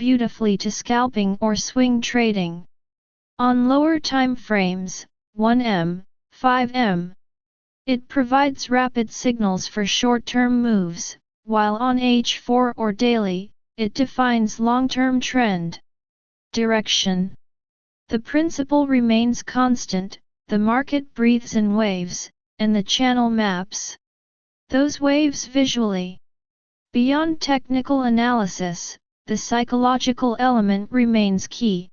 beautifully to scalping or swing trading. On lower time frames, 1M, 5M, it provides rapid signals for short-term moves, while on H4 or daily, it defines long-term trend direction. The principle remains constant, the market breathes in waves, and the channel maps those waves visually. Beyond technical analysis, the psychological element remains key.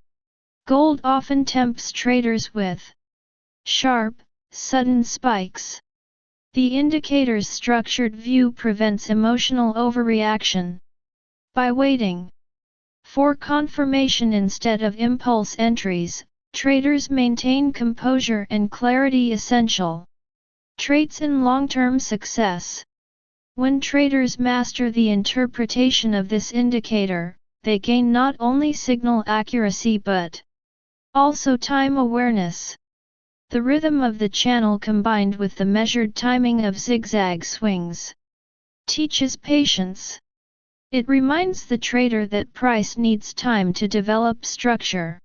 Gold often tempts traders with sharp, sudden spikes. The indicator's structured view prevents emotional overreaction. By waiting for confirmation instead of impulse entries, traders maintain composure and clarity, essential traits in long-term success. When traders master the interpretation of this indicator, they gain not only signal accuracy but also time awareness. The rhythm of the channel combined with the measured timing of zigzag swings teaches patience. It reminds the trader that price needs time to develop structure.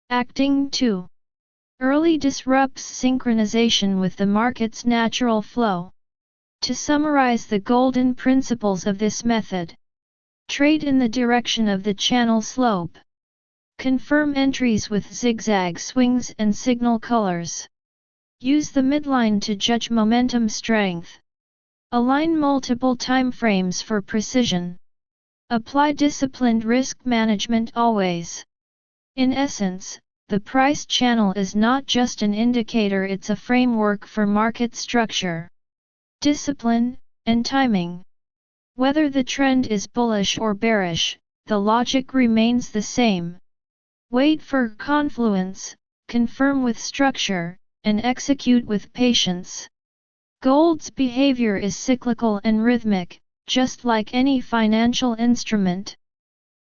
Acting too early disrupts synchronization with the market's natural flow. To summarize the golden principles of this method: trade in the direction of the channel slope. Confirm entries with zigzag swings and signal colors. Use the midline to judge momentum strength. Align multiple time frames for precision. Apply disciplined risk management always. In essence, the price channel is not just an indicator, it's a framework for market structure, discipline, and timing. Whether the trend is bullish or bearish, the logic remains the same. Wait for confluence, confirm with structure, and execute with patience. Gold's behavior is cyclical and rhythmic, just like any financial instrument.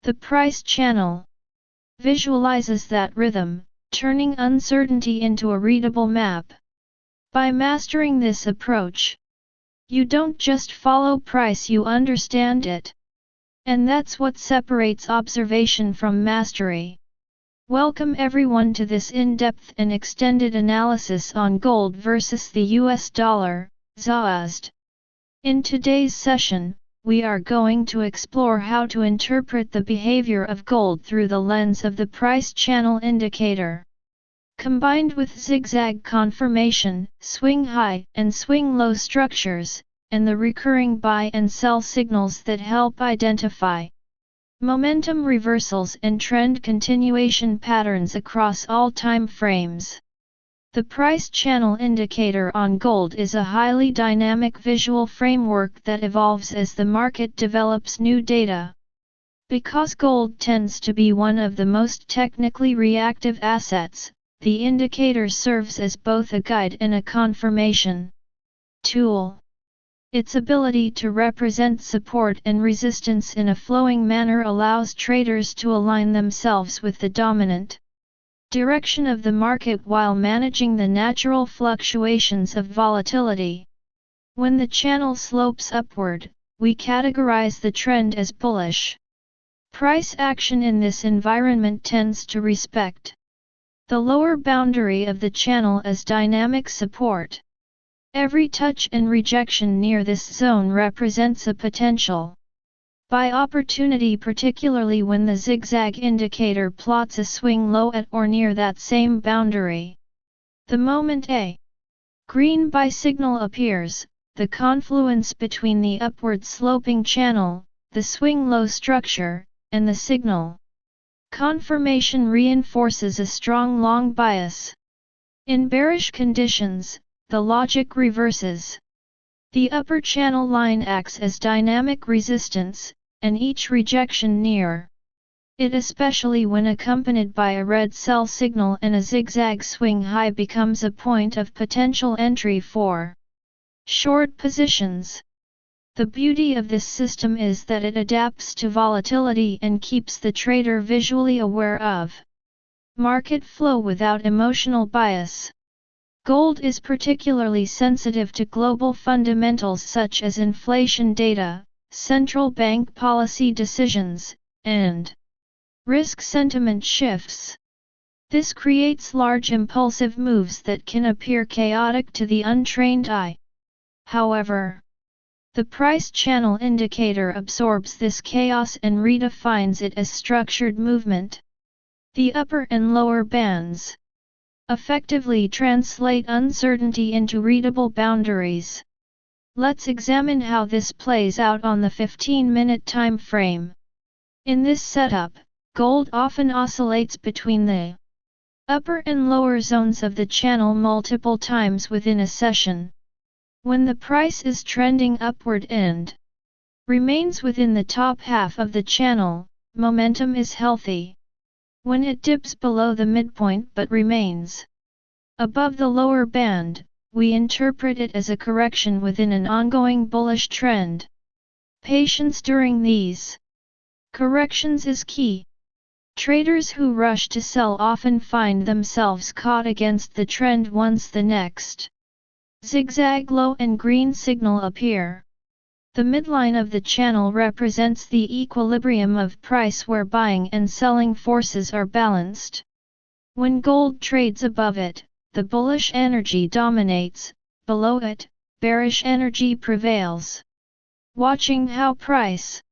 The price channel visualizes that rhythm, turning uncertainty into a readable map. By mastering this approach, you don't just follow price, you understand it. And that's what separates observation from mastery. Welcome everyone to this in-depth and extended analysis on gold versus the US dollar, ZASD. In today's session, we are going to explore how to interpret the behavior of gold through the lens of the price channel indicator. Combined with zigzag confirmation, swing high and swing low structures, and the recurring buy and sell signals that help identify momentum reversals and trend continuation patterns across all time frames. The price channel indicator on gold is a highly dynamic visual framework that evolves as the market develops new data. Because gold tends to be one of the most technically reactive assets, the indicator serves as both a guide and a confirmation tool. Its ability to represent support and resistance in a flowing manner allows traders to align themselves with the dominant direction of the market while managing the natural fluctuations of volatility. When the channel slopes upward, we categorize the trend as bullish. Price action in this environment tends to respect the lower boundary of the channel as dynamic support. Every touch and rejection near this zone represents a potential buy opportunity, particularly when the zigzag indicator plots a swing low at or near that same boundary. The moment a green buy signal appears, the confluence between the upward sloping channel, the swing low structure, and the signal confirmation reinforces a strong long bias. In bearish conditions, the logic reverses. The upper channel line acts as dynamic resistance, and each rejection near it, especially when accompanied by a red sell signal and a zigzag swing high, becomes a point of potential entry for short positions. The beauty of this system is that it adapts to volatility and keeps the trader visually aware of market flow without emotional bias. Gold is particularly sensitive to global fundamentals such as inflation data, central bank policy decisions, and Risk sentiment shifts. This creates large impulsive moves that can appear chaotic to the untrained eye. However, the price channel indicator absorbs this chaos and redefines it as structured movement. The upper and lower bands effectively translate uncertainty into readable boundaries. Let's examine how this plays out on the 15-minute time frame. In this setup, gold often oscillates between the upper and lower zones of the channel multiple times within a session. When the price is trending upward and remains within the top half of the channel, momentum is healthy. When it dips below the midpoint but remains above the lower band, we interpret it as a correction within an ongoing bullish trend. Patience during these corrections is key. Traders who rush to sell often find themselves caught against the trend once the next zigzag low and green signal appear. The midline of the channel represents the equilibrium of price where buying and selling forces are balanced. When gold trades above it, the bullish energy dominates; below it, bearish energy prevails. Watching how price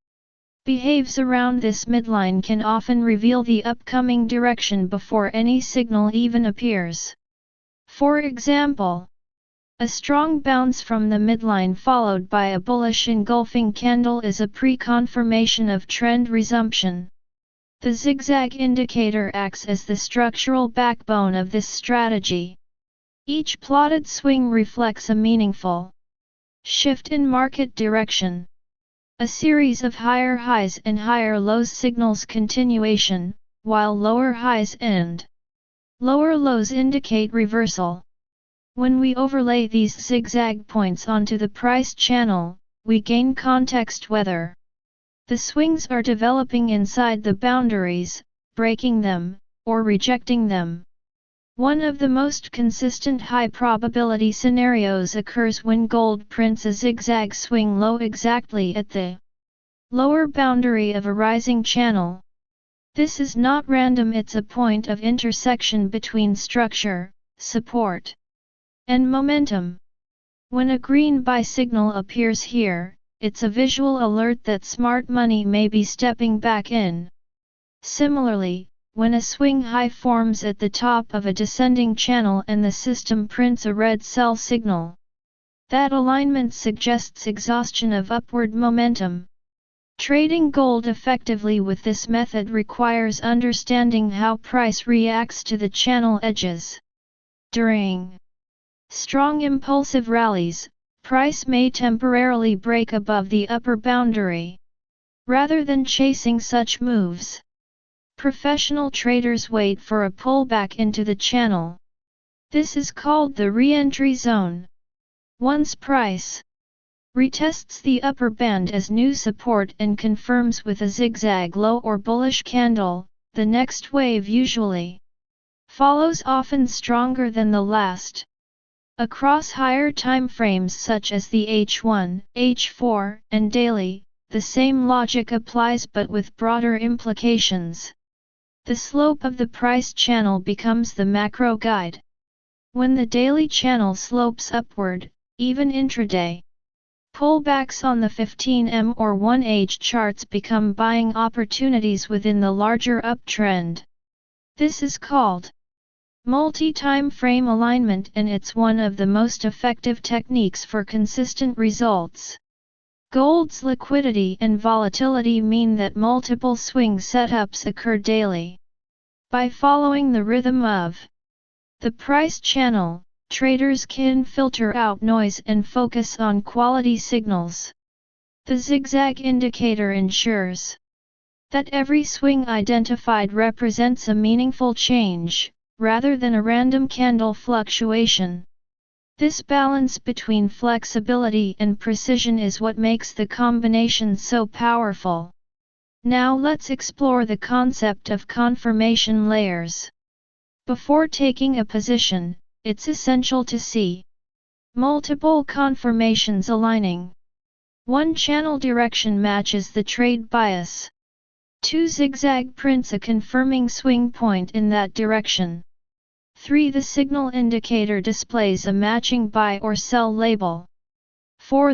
behaves around this midline can often reveal the upcoming direction before any signal even appears. For example, a strong bounce from the midline followed by a bullish engulfing candle is a pre-confirmation of trend resumption. The zigzag indicator acts as the structural backbone of this strategy. Each plotted swing reflects a meaningful shift in market direction. A series of higher highs and higher lows signals continuation, while lower highs and lower lows indicate reversal. When we overlay these zigzag points onto the price channel, we gain context whether the swings are developing inside the boundaries, breaking them, or rejecting them. One of the most consistent high probability scenarios occurs when gold prints a zigzag swing low exactly at the lower boundary of a rising channel. This is not random, it's a point of intersection between structure, support, and momentum. When a green buy signal appears here, it's a visual alert that smart money may be stepping back in. Similarly, when a swing high forms at the top of a descending channel and the system prints a red sell signal, that alignment suggests exhaustion of upward momentum. Trading gold effectively with this method requires understanding how price reacts to the channel edges. During strong impulsive rallies, price may temporarily break above the upper boundary. Rather than chasing such moves, professional traders wait for a pullback into the channel. This is called the re-entry zone. Once price retests the upper band as new support and confirms with a zigzag low or bullish candle, the next wave usually follows, often stronger than the last. Across higher time frames such as the H1, H4, and daily, the same logic applies but with broader implications. The slope of the price channel becomes the macro guide. When the daily channel slopes upward, even intraday pullbacks on the 15M or 1H charts become buying opportunities within the larger uptrend. This is called multi-time frame alignment, and it's one of the most effective techniques for consistent results. Gold's liquidity and volatility mean that multiple swing setups occur daily. By following the rhythm of the price channel, traders can filter out noise and focus on quality signals. The zigzag indicator ensures that every swing identified represents a meaningful change, rather than a random candle fluctuation. This balance between flexibility and precision is what makes the combination so powerful. Now let's explore the concept of confirmation layers. Before taking a position, it's essential to see multiple confirmations aligning. One channel direction matches the trade bias. 2. Zigzag prints a confirming swing point in that direction. 3. The signal indicator displays a matching buy or sell label. 4.